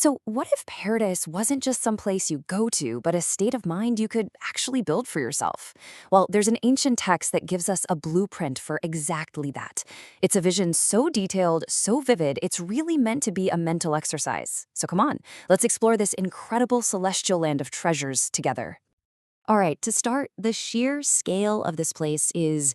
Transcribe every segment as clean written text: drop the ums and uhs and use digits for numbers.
So, what if paradise wasn't just some place you go to, but a state of mind you could actually build for yourself? Well, there's an ancient text that gives us a blueprint for exactly that. It's a vision so detailed, so vivid, it's really meant to be a mental exercise. So, come on, let's explore this incredible celestial land of treasures together. All right, to start, the sheer scale of this place is,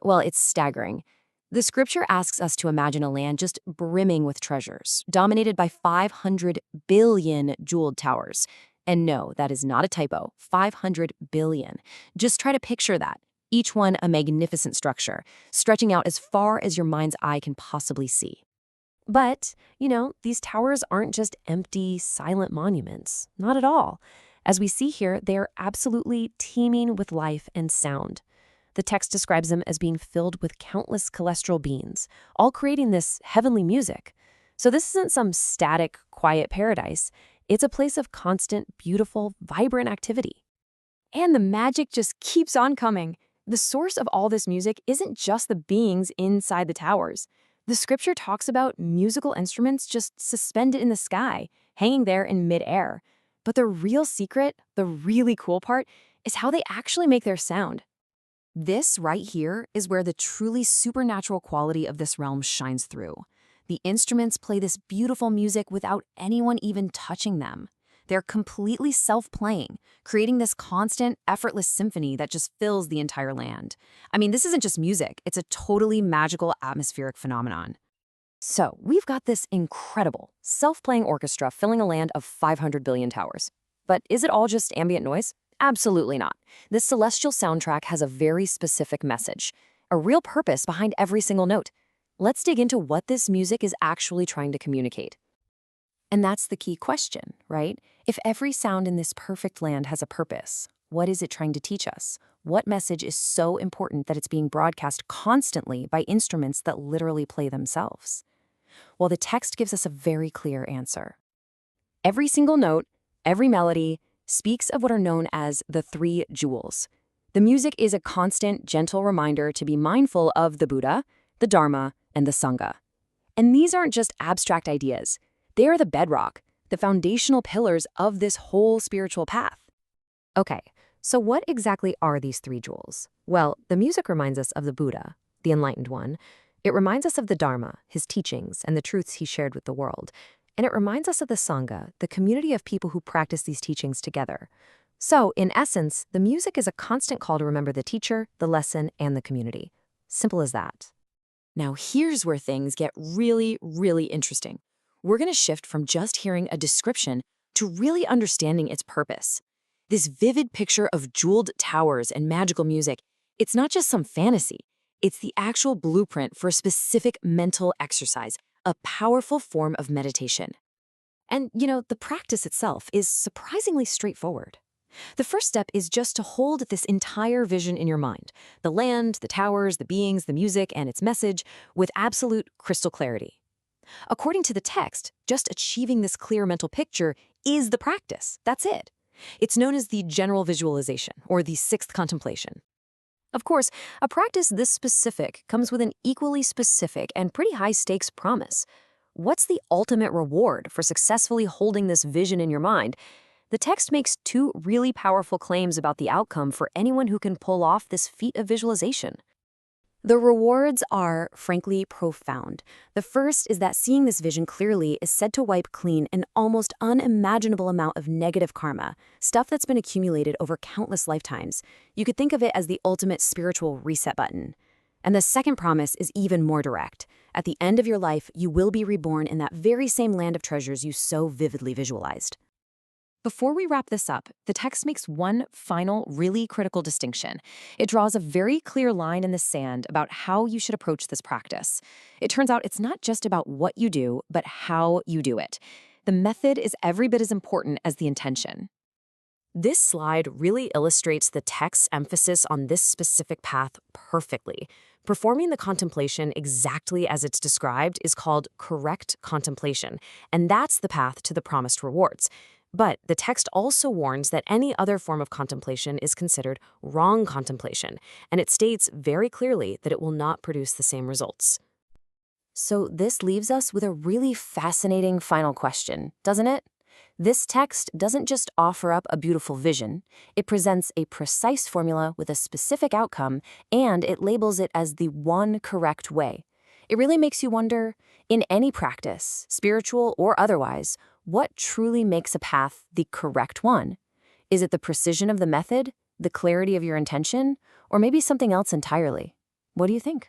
well, it's staggering. The scripture asks us to imagine a land just brimming with treasures, dominated by 500 billion jeweled towers. And no, that is not a typo, 500 billion. Just try to picture that, each one a magnificent structure, stretching out as far as your mind's eye can possibly see. But, these towers aren't just empty, silent monuments. Not at all. As we see here, they are absolutely teeming with life and sound. The text describes them as being filled with countless celestial beings, all creating this heavenly music. So this isn't some static, quiet paradise. It's a place of constant, beautiful, vibrant activity. And the magic just keeps on coming. The source of all this music isn't just the beings inside the towers. The scripture talks about musical instruments just suspended in the sky, hanging there in midair. But the real secret, the really cool part, is how they actually make their sound. This right here is where the truly supernatural quality of this realm shines through. The instruments play this beautiful music without anyone even touching them. They're completely self-playing, creating this constant, effortless symphony that just fills the entire land. I mean, this isn't just music, it's a totally magical atmospheric phenomenon. So, we've got this incredible, self-playing orchestra filling a land of 500 billion towers. But is it all just ambient noise? Absolutely not. This celestial soundtrack has a very specific message, a real purpose behind every single note. Let's dig into what this music is actually trying to communicate. And that's the key question, right? If every sound in this perfect land has a purpose, what is it trying to teach us? What message is so important that it's being broadcast constantly by instruments that literally play themselves? Well, the text gives us a very clear answer. Every single note, every melody, speaks of what are known as the three jewels. The music is a constant, gentle reminder to be mindful of the Buddha, the Dharma, and the Sangha. And these aren't just abstract ideas. They are the bedrock, the foundational pillars of this whole spiritual path. Okay, so what exactly are these three jewels? Well, the music reminds us of the Buddha, the enlightened one. It reminds us of the Dharma, his teachings, and the truths he shared with the world. And it reminds us of the Sangha, the community of people who practice these teachings together. So, in essence, the music is a constant call to remember the teacher, the lesson, and the community. Simple as that. Now, here's where things get really, really interesting. We're going to shift from just hearing a description to really understanding its purpose. This vivid picture of jeweled towers and magical music, it's not just some fantasy. It's the actual blueprint for a specific mental exercise, a powerful form of meditation. And, the practice itself is surprisingly straightforward. The first step is just to hold this entire vision in your mind, the land, the towers, the beings, the music, and its message, with absolute crystal clarity. According to the text, just achieving this clear mental picture is the practice. That's it. It's known as the general visualization, or the Sixth Contemplation. Of course, a practice this specific comes with an equally specific and pretty high-stakes promise. What's the ultimate reward for successfully holding this vision in your mind? The text makes two really powerful claims about the outcome for anyone who can pull off this feat of visualization. The rewards are, frankly, profound. The first is that seeing this vision clearly is said to wipe clean an almost unimaginable amount of negative karma, stuff that's been accumulated over countless lifetimes. You could think of it as the ultimate spiritual reset button. And the second promise is even more direct. At the end of your life, you will be reborn in that very same land of treasures you so vividly visualized. Before we wrap this up, the text makes one final, really critical distinction. It draws a very clear line in the sand about how you should approach this practice. It turns out it's not just about what you do, but how you do it. The method is every bit as important as the intention. This slide really illustrates the text's emphasis on this specific path perfectly. Performing the contemplation exactly as it's described is called correct contemplation, and that's the path to the promised rewards. But the text also warns that any other form of contemplation is considered wrong contemplation, and it states very clearly that it will not produce the same results. So this leaves us with a really fascinating final question, doesn't it? This text doesn't just offer up a beautiful vision, it presents a precise formula with a specific outcome, and it labels it as the one correct way. It really makes you wonder, in any practice, spiritual or otherwise, what truly makes a path the correct one? Is it the precision of the method, the clarity of your intention, or maybe something else entirely? What do you think?